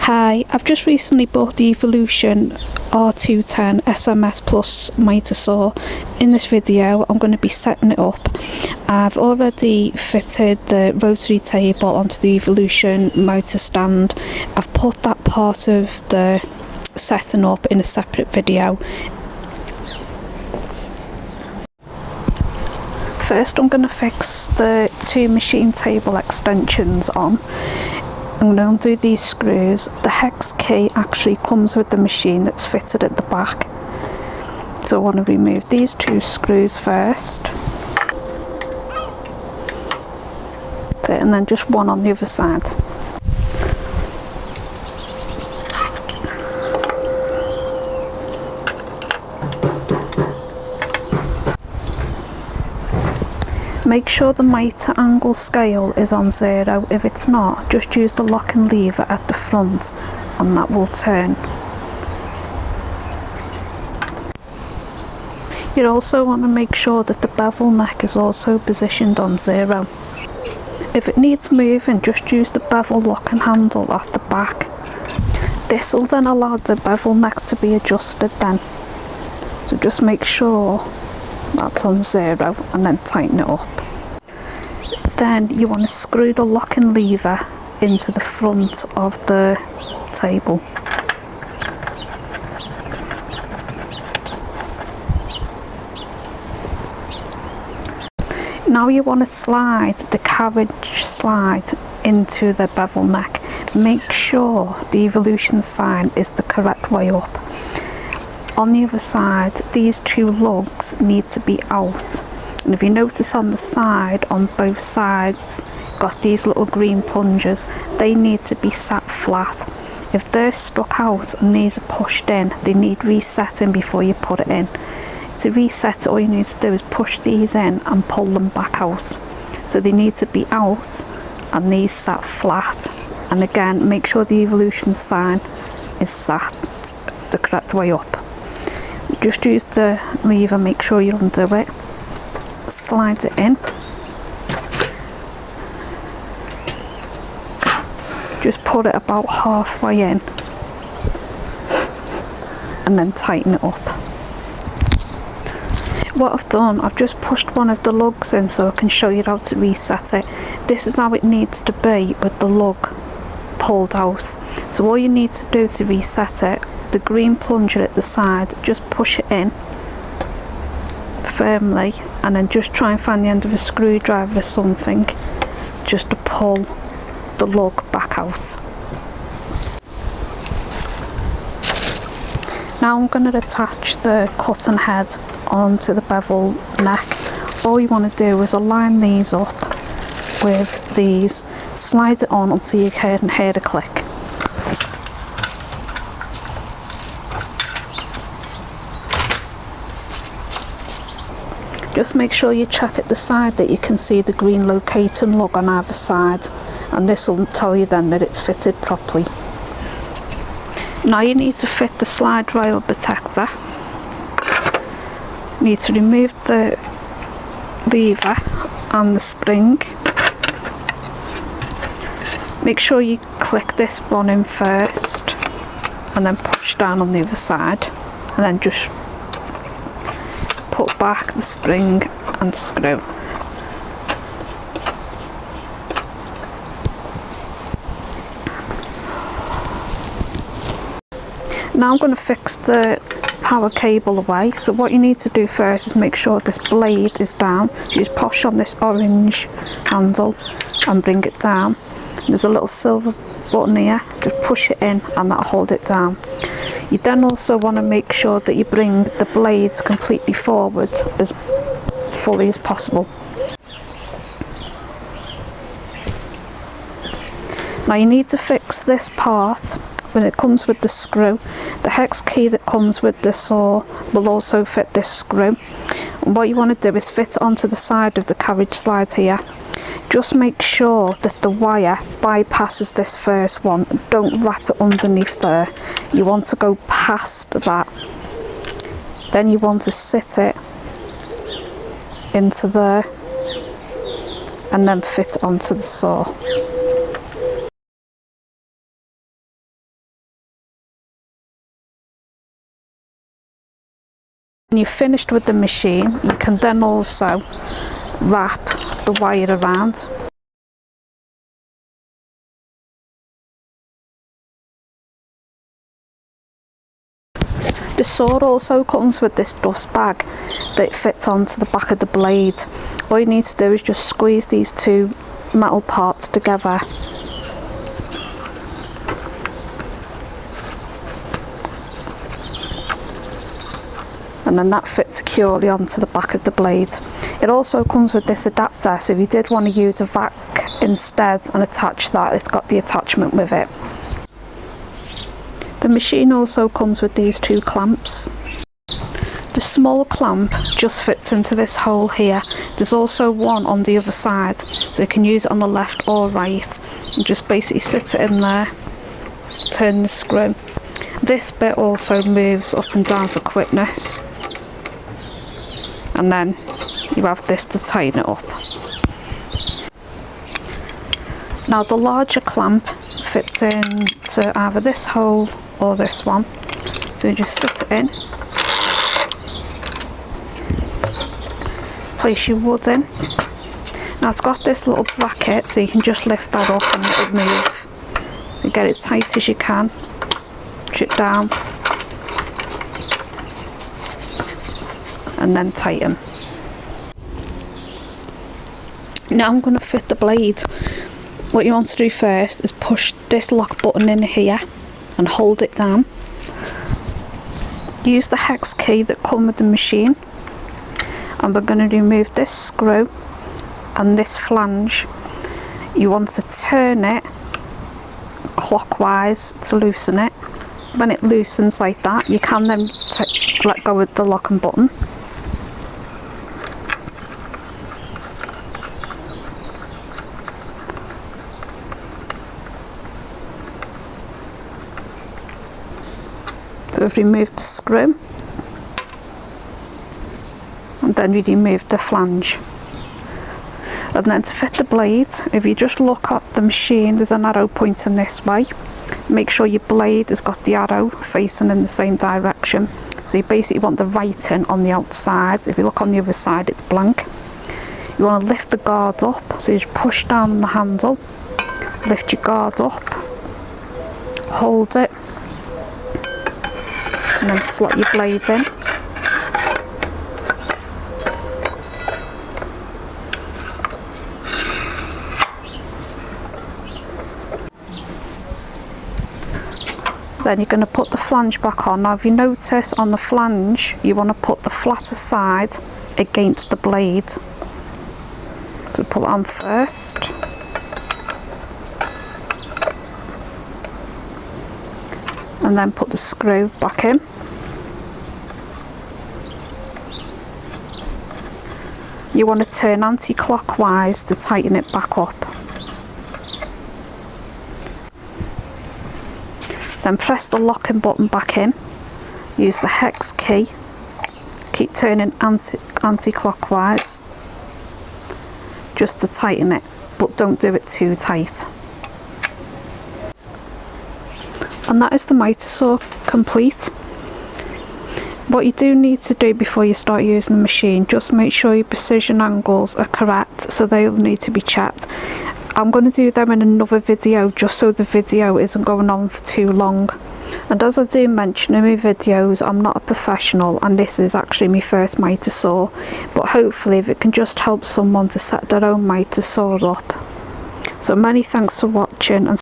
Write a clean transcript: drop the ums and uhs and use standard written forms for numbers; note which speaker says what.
Speaker 1: Hi, I've just recently bought the Evolution R210SMS Plus mitre saw. In this video I'm going to be setting it up. I've already fitted the rotary table onto the Evolution mitre stand. I've put that part of the setting up in a separate video. First I'm going to fix the two machine table extensions on. I'm going to undo these screws. The hex key actually comes with the machine that's fitted at the back. So I want to remove these two screws first. And then just one on the other side. Make sure the mitre angle scale is on 0. If it's not, just use the lock and lever at the front and that will turn. You also want to make sure that the bevel neck is also positioned on 0. If it needs moving, just use the bevel lock and handle at the back. This will then allow the bevel neck to be adjusted then. So just make sure that's on 0 and then tighten it up. Then you want to screw the lock and lever into the front of the table. Now you want to slide the carriage slide into the bevel neck. Make sure the Evolution sign is the correct way up. On the other side, these two lugs need to be out. And if you notice on the side, on both sides, got these little green plungers. They need to be sat flat. If they're stuck out and these are pushed in, they need resetting before you put it in. To reset it, all you need to do is push these in and pull them back out. So they need to be out and these sat flat. And again, make sure the Evolution sign is sat the correct way up. Just use the lever, make sure you undo it, slide it in, just put it about halfway in and then tighten it up. What I've done, I've just pushed one of the lugs in so I can show you how to reset it. This is how it needs to be with the lug pulled out. So all you need to do to reset it, the green plunger at the side, just push it in firmly and then just try and find the end of a screwdriver or something just to pull the lug back out. Now I'm going to attach the cutting head onto the bevel neck. All you want to do is align these up with these, slide it on until you can hear the click. Just make sure you check at the side that you can see the green locating lug on either side, and this will tell you then that it's fitted properly. Now you need to fit the slide rail protector. You need to remove the lever and the spring. Make sure you click this one in first and then push down on the other side, and then just put back the spring and screw. Now I'm going to fix the power cable away. So what you need to do first is make sure this blade is down. So you just push on this orange handle and bring it down. There's a little silver button here, just push it in and that'll hold it down. You then also want to make sure that you bring the blades completely forward as fully as possible. Now you need to fix this part when it comes with the screw. The hex key that comes with the saw will also fit this screw. And what you want to do is fit it onto the side of the carriage slide here. Just make sure that the wire bypasses this first one. Don't wrap it underneath there. You want to go past that. Then you want to sit it into there and then fit it onto the saw. When you're finished with the machine, you can then also wrap the wire around. The saw also comes with this dust bag that fits onto the back of the blade. All you need to do is just squeeze these two metal parts together. And then that fits securely onto the back of the blade. It also comes with this adapter, so if you did want to use a vac instead and attach that, it's got the attachment with it. The machine also comes with these two clamps. The small clamp just fits into this hole here. There's also one on the other side, so you can use it on the left or right. And just basically sit it in there, turn the screw. This bit also moves up and down for quickness. And then you have this to tighten it up. Now the larger clamp fits into either this hole or this one, so you just sit it in, place your wood in. Now it's got this little bracket, so you can just lift that up and it will move. So get it as tight as you can, push it down and then tighten. Now I'm going to fit the blade. What you want to do first is push this lock button in here and hold it down. Use the hex key that comes with the machine, and we're going to remove this screw and this flange. You want to turn it clockwise to loosen it. When it loosens like that, you can then let go of the lock and button. So we've removed the screw, and then we remove the flange. And then to fit the blade, if you just look at the machine, there's an arrow pointing this way. Make sure your blade has got the arrow facing in the same direction. So you basically want the writing on the outside. If you look on the other side, it's blank. You want to lift the guard up, so you just push down the handle, lift your guard up, hold it, and then slot your blade in. Then you're going to put the flange back on. Now if you notice on the flange, you want to put the flatter side against the blade. So put it on first. And then put the screw back in. You want to turn anti-clockwise to tighten it back up. Then press the locking button back in. Use the hex key. Keep turning anti-clockwise just to tighten it, but don't do it too tight. And that is the mitre saw complete. What you do need to do before you start using the machine, just make sure your precision angles are correct, so they'll need to be checked. I'm going to do them in another video just so the video isn't going on for too long. And as I do mention in my videos, I'm not a professional and this is actually my first mitre saw, but hopefully if it can just help someone to set their own mitre saw up. So many thanks for watching and